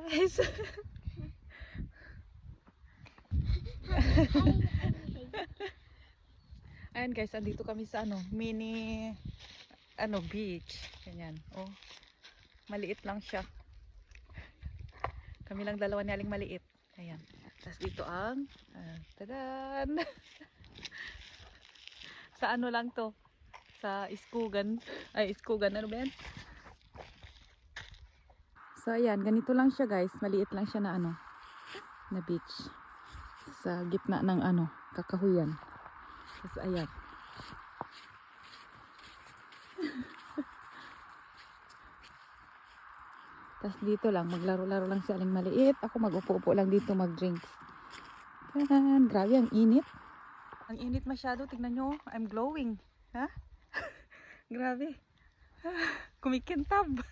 guys. Ayan guys, andito kami sa mini beach. Ganyan. Oh. Maliit lang siya. Kami lang dalawa ni Aling maliit. Ayan. Tapos dito ang tadan. Sa lang to? Sa Iskugan. Ay, Iskugan. Ano ba yan? So ayan, ganito lang siya guys. Maliit lang siya na na beach. Sa gitna ng kakahuyan. Tapos ayan. Tapos dito lang, maglaro-laro lang si Aling maliit. Ako mag-upo-upo lang dito mag-drinks. Yan, grabe ang init. Ang init masyado, tignan nyo. I'm glowing. Ha? Grabe. Kumikintab.